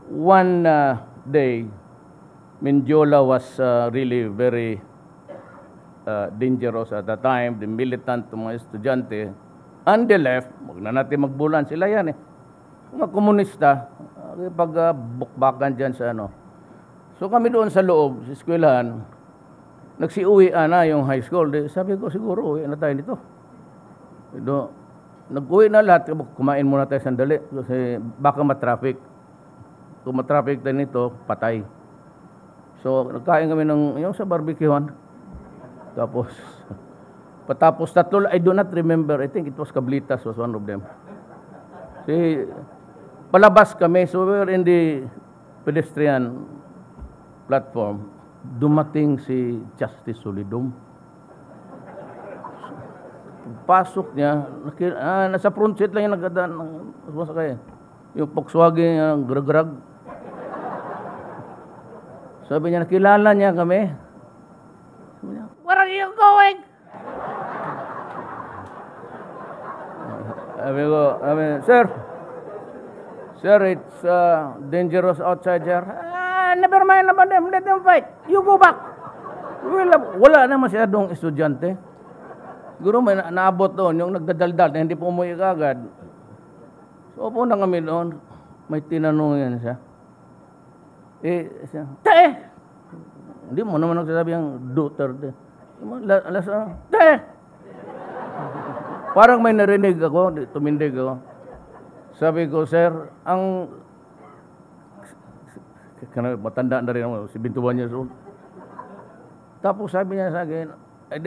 one day, Mendiola was really very dangerous at the time. The militant, mga estudyante, and the left, wag na natin magbulan, sila yan eh. Mga komunista, pag bukbakan dyan sa ano. So kami doon sa loob, sa eskwelahan, nagsiuwi na yung high school. Sabi ko, siguro, uwi na tayo nito. Nag-uwi na lahat, kumain muna tayo sandali kasi baka matraffic. Kung matraffic tayo nito, patay. So, nagkain kami yung sa barbecuehan. Tapos, patapos tatlo, I do not remember, I think it was Cablitas was one of them. Palabas kami, so we were in the pedestrian platform. Dumating si Justice Solidum. Pasok niya, nasa front seat lang yung nagdaan ng masakay. Yung Volkswagen, yung grag-grag. Sabi niya, nakilala niya kami. Sabi niya, where are you going? Sabi ko, sir, it's dangerous outside here. Never mind about them, let them fight. You go back. Wala na masyadong estudyante. Siguro may naabot doon, yung nagdadaldal na hindi po umuwi agad. So, upo na kami doon. May tinanong yan siya. Siya, Tae! Hindi mo naman nagsasabi ang Duterte. Tae! Parang may narinig ako, tumindig ako. Sabi ko, sir, matanda na rin ako, 71 years old. Tapos sabi niya sa akin,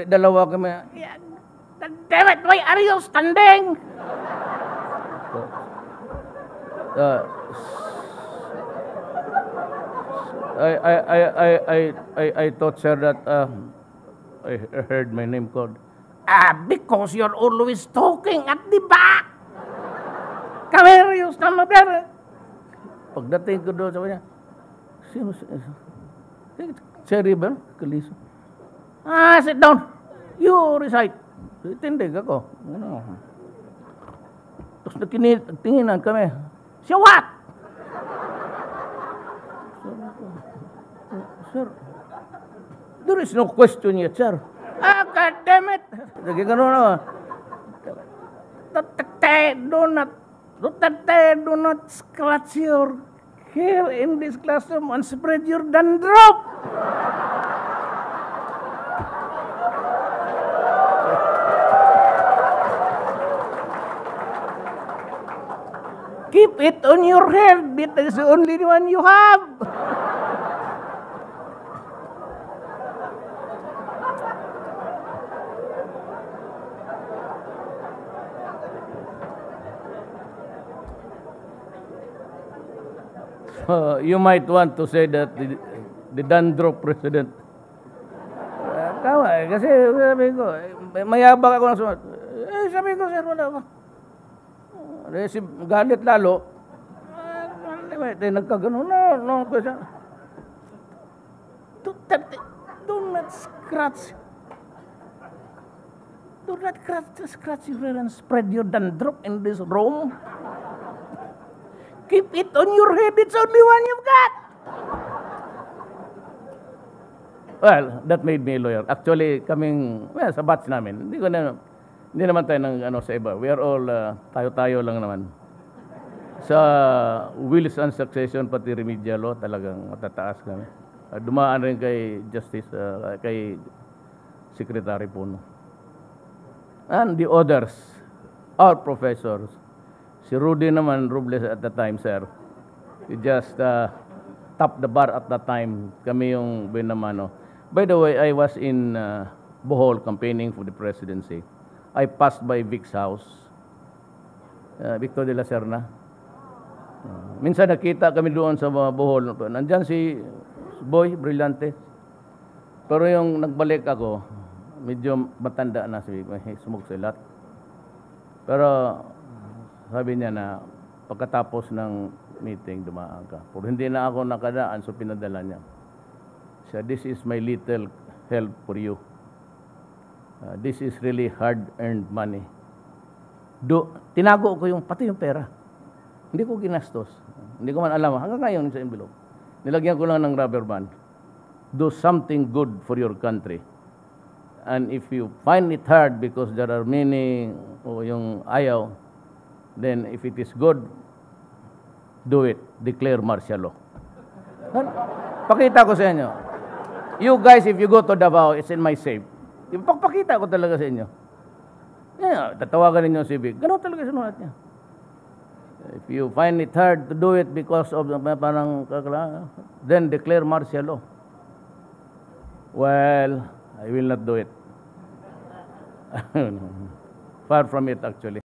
dalawa kami, damn it, why are you standing? I thought, sir, that I heard my name called. Because you're always talking at the back. Come here, you stand up there. Pagdating ko doon, sabi niya, sino? Cerebral, Kaliso. Sit down. You recite. Tindig ako. Tapos nagtinginan kami. Siya what? Sir, there is no question yet, sir. God damn it. Lagi ganun na. Do not scratch your hair in this classroom and spread your dandruff. Keep it on your head. It is the only one you have. You might want to say that the dandruff president. Tama kasi sabi ko, mayabang ako na sumat. Sabi ko, sir, wala ba? Galit lalo. Nagkagano no. Do not scratch. Do not scratch your hair and spread your dandruff in this room. Keep it on your head. It's only one you've got. Well, that made me a lawyer. Actually, sa batch namin, hindi naman tayo sa iba. We are all, tayo-tayo lang naman. Sa wills and succession, pati remedial law, talagang matataas kami. Dumaan rin kay Justice, kay Secretary Puno. And the others, our professors. Si Rudy naman, Robles at the time, sir. He just top the bar at that time. Kami yung binamano. By the way, I was in Bohol campaigning for the presidency. I passed by Vic's house. Victor de la Serna. Minsan nakita kami doon sa Bohol. Nandyan si Boy, Brillante. Pero yung nagbalik ako, medyo matanda na si Sumugsilat. Pero sabi niya na pagkatapos ng meeting, dumaan ka. Pero hindi na ako nakadaan, so pinadala niya. Siya, this is my little help for you. This is really hard-earned money. Tinago ko pati yung pera. Hindi ko ginastos. Hindi ko man alam. Hanggang ngayon sa envelope. Nilagyan ko lang ng rubber band. Do something good for your country. And if you find it hard because there are many o yung ayaw, then if it is good, do it. Declare martial law. Pakita ko sa inyo. You guys, if you go to Davao, it's in my safe. Ipagpakita ko talaga sa inyo. Yeah, tatawagan ninyo si Vic. Ganun talaga sinulat niya. If you find it hard to do it because of parang then declare martial law. Well, I will not do it. Far from it, actually.